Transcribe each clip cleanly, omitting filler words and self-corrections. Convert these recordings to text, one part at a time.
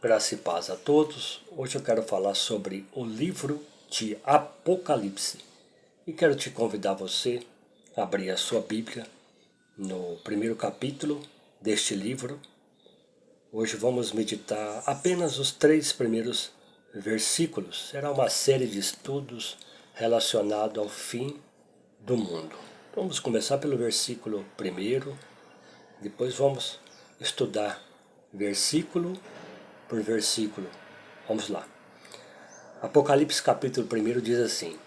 Graça e paz a todos. Hoje eu quero falar sobre o livro de Apocalipse. E quero te convidar você a abrir a sua Bíblia no primeiro capítulo deste livro. Hoje vamos meditar apenas os 3 primeiros versículos. Será uma série de estudos relacionado ao fim do mundo. Vamos começar pelo versículo 1, depois vamos estudar versículo por versículo. Vamos lá. Apocalipse capítulo 1 diz assim: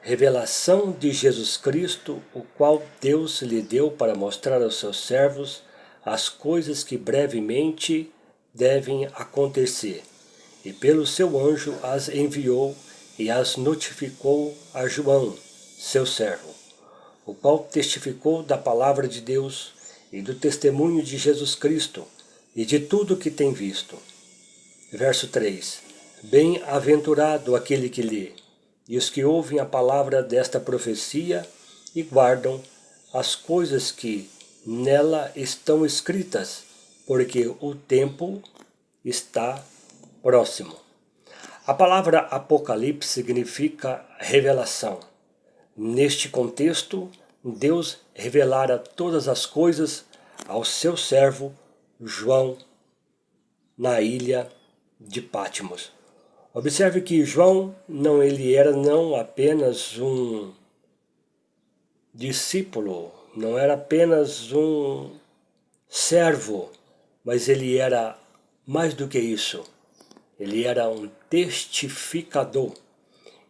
Revelação de Jesus Cristo, o qual Deus lhe deu para mostrar aos seus servos as coisas que brevemente devem acontecer. E pelo seu anjo as enviou e as notificou a João, seu servo, o qual testificou da palavra de Deus e do testemunho de Jesus Cristo e de tudo que tem visto. Verso 3: Bem-aventurado aquele que lê, e os que ouvem a palavra desta profecia e guardam as coisas que nela estão escritas, porque o tempo está próximo. A palavra Apocalipse significa revelação. Neste contexto, Deus revelara todas as coisas ao seu servo João na ilha de Patmos. Observe que João ele era não apenas um discípulo, não era apenas um servo, mas ele era mais do que isso. Ele era um testificador.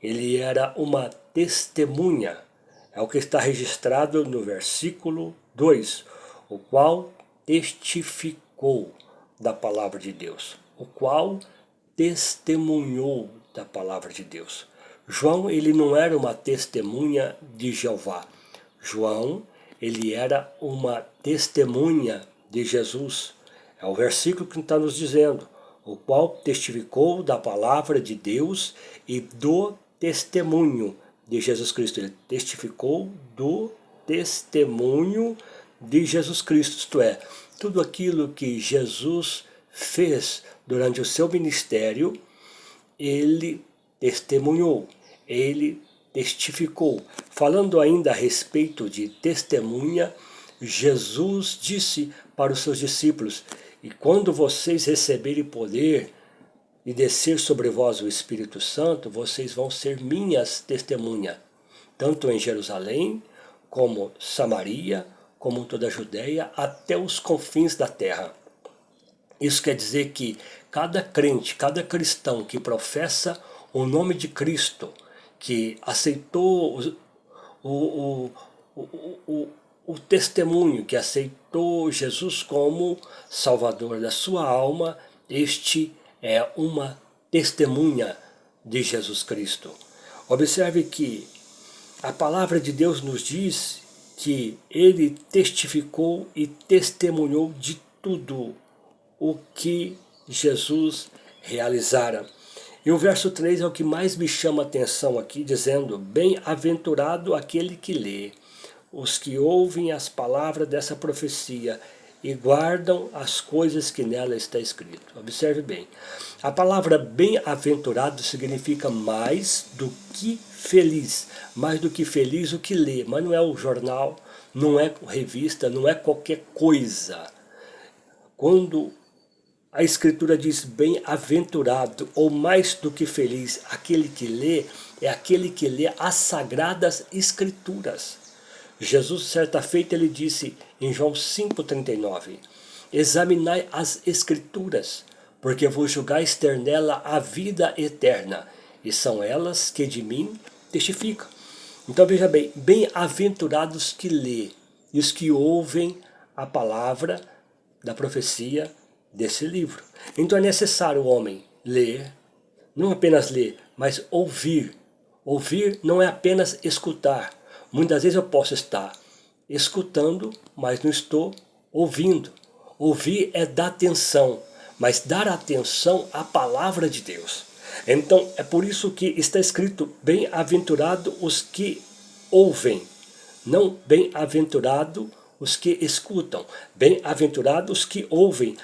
Ele era uma testemunha. É o que está registrado no versículo 2, o qual testificou da palavra de Deus, o qual testemunhou da palavra de Deus. João, ele não era uma testemunha de Jeová. João, ele era uma testemunha de Jesus. É o versículo que está nos dizendo, o qual testificou da palavra de Deus e do testemunho de Jesus Cristo. Ele testificou do testemunho de Jesus Cristo, isto é, tudo aquilo que Jesus fez durante o seu ministério, ele testemunhou, ele testificou. Falando ainda a respeito de testemunha, Jesus disse para os seus discípulos: e quando vocês receberem poder e descer sobre vós o Espírito Santo, vocês vão ser minhas testemunhas, tanto em Jerusalém, como Samaria, como toda a Judéia, até os confins da terra. Isso quer dizer que cada crente, cada cristão que professa o nome de Cristo, que aceitou o testemunho, que aceitou Jesus como Salvador da sua alma, este é uma testemunha de Jesus Cristo. Observe que a palavra de Deus nos diz que ele testificou e testemunhou de tudo o que Jesus realizara. E o verso 3 é o que mais me chama a atenção aqui, dizendo: Bem-aventurado aquele que lê, os que ouvem as palavras dessa profecia e guardam as coisas que nela está escrito. Observe bem, a palavra bem-aventurado significa mais do que feliz, mais do que feliz o que lê, mas não é o jornal, não é revista, não é qualquer coisa. Quando a Escritura diz bem-aventurado, ou mais do que feliz, aquele que lê, é aquele que lê as Sagradas Escrituras. Jesus, certa feita, ele disse em João 5,39, examinai as Escrituras, porque vos julgais ter nela a vida eterna, e são elas que de mim testificam. Então veja bem, bem-aventurados que lê, e os que ouvem a palavra da profecia desse livro. Então é necessário o homem ler, não apenas ler, mas ouvir. Ouvir não é apenas escutar. Muitas vezes eu posso estar escutando, mas não estou ouvindo. Ouvir é dar atenção, mas dar atenção à palavra de Deus. Então é por isso que está escrito: bem-aventurado os que ouvem, não bem-aventurado os que escutam. Bem-aventurados os que ouvem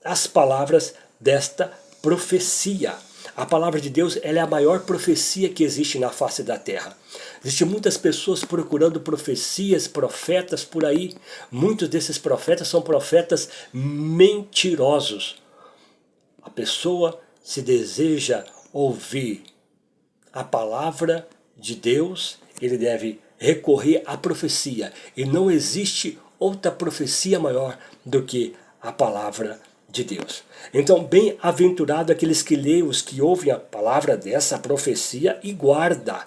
as palavras desta profecia. A palavra de Deus, ela é a maior profecia que existe na face da terra. Existem muitas pessoas procurando profecias, profetas por aí. Muitos desses profetas são profetas mentirosos. A pessoa, se deseja ouvir a palavra de Deus, ele deve recorrer à profecia. E não existe outra profecia maior do que a palavra de Deus. Então, bem-aventurado aqueles que leem, os que ouvem a palavra dessa profecia e guardam.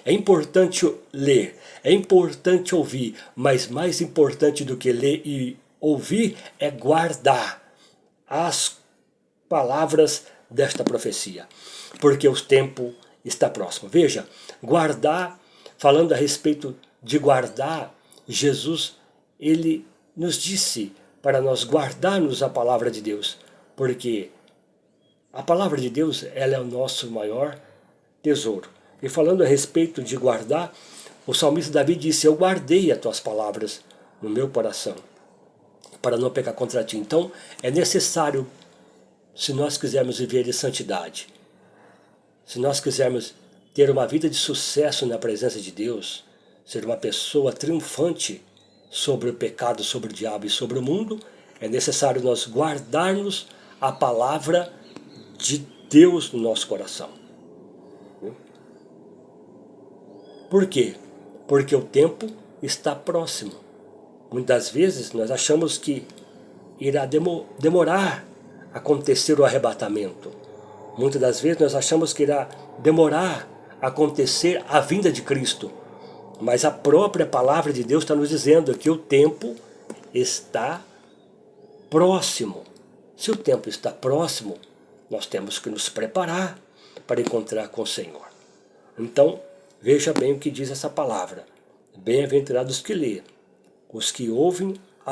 É importante ler, é importante ouvir, mas mais importante do que ler e ouvir é guardar as palavras desta profecia, porque o tempo está próximo. Veja, guardar, falando a respeito de guardar, Jesus, ele nos disse para nós guardarmos a palavra de Deus, porque a palavra de Deus, ela é o nosso maior tesouro. E falando a respeito de guardar, o salmista Davi disse: eu guardei as tuas palavras no meu coração, para não pecar contra ti. Então, é necessário, se nós quisermos viver em santidade, se nós quisermos ter uma vida de sucesso na presença de Deus, ser uma pessoa triunfante sobre o pecado, sobre o diabo e sobre o mundo, é necessário nós guardarmos a palavra de Deus no nosso coração. Por quê? Porque o tempo está próximo. Muitas vezes nós achamos que irá demorar a acontecer o arrebatamento. Muitas das vezes nós achamos que irá demorar a acontecer a vinda de Cristo. Mas a própria palavra de Deus está nos dizendo que o tempo está próximo. Se o tempo está próximo, nós temos que nos preparar para encontrar com o Senhor. Então, veja bem o que diz essa palavra. Bem-aventurados que lê, os que ouvem